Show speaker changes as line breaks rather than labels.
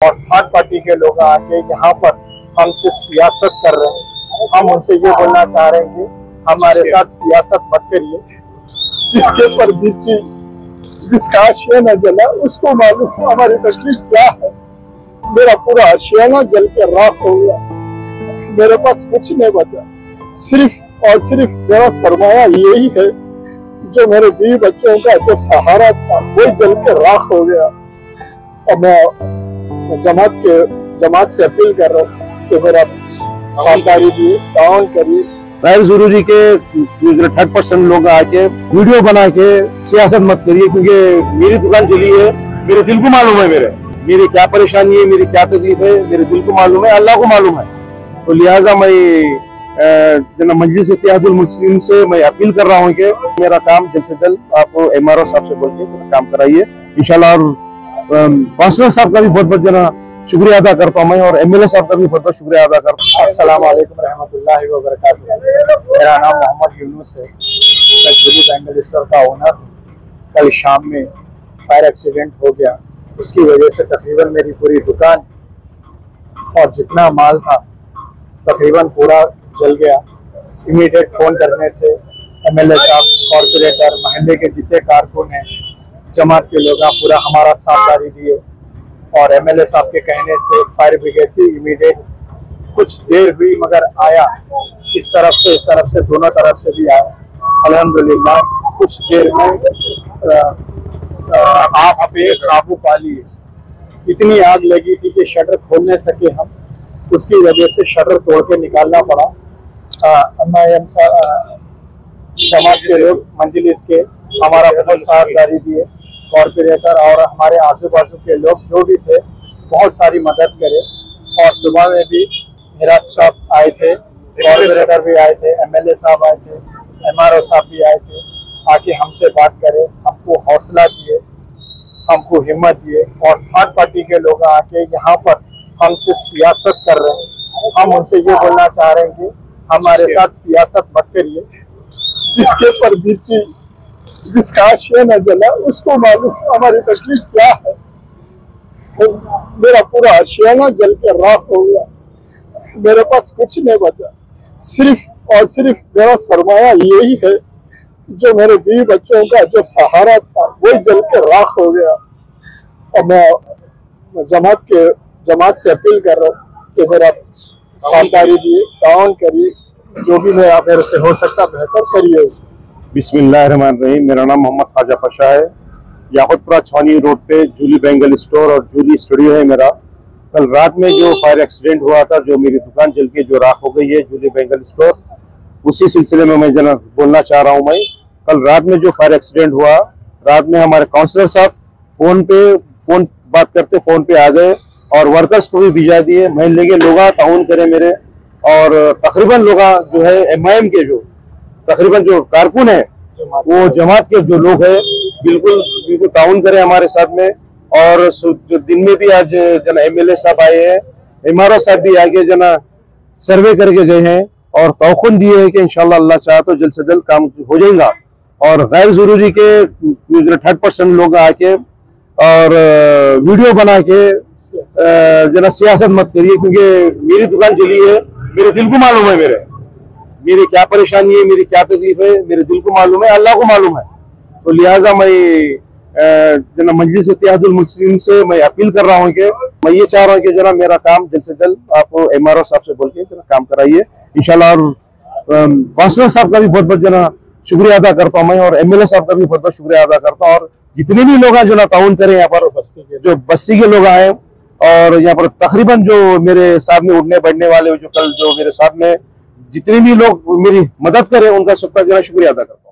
और third party के लोग आके यहाँ पर हमसे सियासत कर रहे हैं। हम उनसे ये बोलना चाह रहे हैं कि हमारे साथ सियासत मत करिए। जिसके ऊपर बीती, जिसका आशियाना जला उसको मालूम हमारी तकलीफ क्या है। मेरा पूरा आशियाना जल के राख हो गया, मेरे पास कुछ नहीं बचा। सिर्फ और सिर्फ मेरा सरमाया यही है, जो मेरे बीवी बच्चों का जो सहारा था वही जल के राख हो गया। और मैं जमात से अपील कर रहा हूँ कि मेरा साझेदारी दिए, ताउन करिए।
गैर जरूरी के थर्ड पर्सन लोग आके वीडियो बना के सियासत मत करिए, क्योंकि मेरी दुकान चली है, मेरे दिल को मालूम है मेरी क्या परेशानी है, मेरी क्या तकलीफ है, मेरे दिल को मालूम है, अल्लाह को मालूम है। तो लिहाजा मैं मजलिस इत्तेहादुल मुस्लिम से मैं अपील कर रहा हूँ कि मेरा काम जल्द से जल्द आप MRO साहब से बोल के काम कराइए इंशाल्लाह। और काउंसलर साहब का भी बहुत बहुत शुक्रिया अदा करता हूँ मैं, और MLA साहब का भी बहुत बहुत शुक्रिया अदा करता हूँ।
अस्सलाम वालेकुम रहमतुल्लाहि व बरकातुहू। मेरा नाम मोहम्मद यूनुस है, मैं जूली बैंगल स्टोर का ओनर हूँ। कल शाम में फायर एक्सीडेंट हो गया, उसकी वजह से तकरीबन मेरी पूरी दुकान और जितना माल था तकरीबन पूरा जल गया। इमीडिएट फ़ोन करने से MLA साहब, कॉर्पोरेटर, महल्ले के जितने कारकुन हैं, जमात के लोग पूरा हमारा साझेदारी दिए। और MLA साहब के कहने से फायर ब्रिगेड भी इमीडिएट, कुछ देर हुई मगर आया, इस तरफ से दोनों तरफ से भी आया। अल्हम्दुलिल्लाह कुछ देर में आग पे काबू पा लिए। इतनी आग लगी थी कि शटर खोल नहीं सके हम, उसकी वजह से शटर तोड़ के निकालना पड़ा। जमात के लोग, मंजलिस के, हमारा बहुत साझेदारी दिए। कॉर्पोरेटर और हमारे आजू बाजू के लोग जो भी थे बहुत सारी मदद करे। और सुबह में भी मिराज साहब आए थे, कॉर्पोरेटर भी आए थे, MLA साहब आए थे, MRO साहब भी आए थे, आके हमसे बात करे, हमको हौसला दिए, हमको हिम्मत दिए। और थर्ड पार्टी के लोग आके यहाँ पर हमसे सियासत कर रहे हैं। हम उनसे ये बोलना चाह रहे हैं कि हमारे साथ सियासत मत करिए। जिसके ऊपर बीती, जिसका आशियाना जला उसको मालूम हमारी तकलीफ क्या है। मेरा पूरा आशियाना जल के राख हो गया, मेरे पास कुछ नहीं बचा। सिर्फ और सिर्फ मेरा सरमाया यही है, जो मेरे बीवी बच्चों का जो सहारा था वही जल के राख हो गया। और मैं जमात से अपील कर रहा हूँ कि मेरा साझेदारी दिए, ताउन करिए, जो भी मेरे से हो सकता बेहतर करिए।
बिस्मिल्लाहिर्रहमानिर्रहीम। मेरा नाम मोहम्मद ख्वाजा पाशा है। याकुतपुरा छावनी रोड पे जूली बैंगल स्टोर और जूली स्टूडियो है मेरा। कल रात में जो फायर एक्सीडेंट हुआ था, जो मेरी दुकान जल के जो राख हो गई है, जूली बैंगल स्टोर, उसी सिलसिले में मैं बोलना चाह रहा हूँ। मैं कल रात में जो फायर एक्सीडेंट हुआ, रात में हमारे काउंसलर साहब फोन बात करते फोन पे आ गए और वर्कर्स को भी भिजा दिए। महल्ले के लोग ताउन करे मेरे, और तकरीबन लोग जो है MIM के जो तकरीबन जो कारकुन है, वो जमात के जो लोग हैं, बिल्कुल ताउन करे हमारे साथ में। और जो दिन में भी आज जना MLA साहब आए हैं, MRO साहब भी आगे जना सर्वे करके गए हैं और तौखुन दिए हैं कि इंशाल्लाह अल्लाह चाहे तो जल्द से जल्द काम हो जाएगा। और गैर जरूरी के थर्ड पर्सन लोग आके और वीडियो बना के जना सियासत मत करिए, क्योंकि मेरी दुकान चली है, मेरे दिल को मालूम है मेरी क्या परेशानी है, मेरी क्या तकलीफ है, मेरे दिल को मालूम है, अल्लाह को मालूम है। तो लिहाजा मैं मजलिस इत्तेहादुल मुस्लिम से मैं अपील कर रहा हूँ कि मैं ये चाह रहा हूँ कि जना मेरा काम जल्द से जल्द आप MRO साहब से बोल के काम कराइए इंशाल्लाह। और काउंसलर साहब का भी बहुत बहुत शुक्रिया अदा करता हूँ मैं, और MLA साहब का भी बहुत बहुत शुक्रिया अदा करता हूँ। और जितने भी लोग हैं जो ताउन करें यहाँ पर, जो बस्ती के लोग आए, और यहाँ पर तकरीबन जो मेरे साथ में उठने बैठने वाले जो कल जो मेरे साथ में जितने भी लोग मेरी मदद करें, उनका सबका शुक्रिया अदा करता हूँ।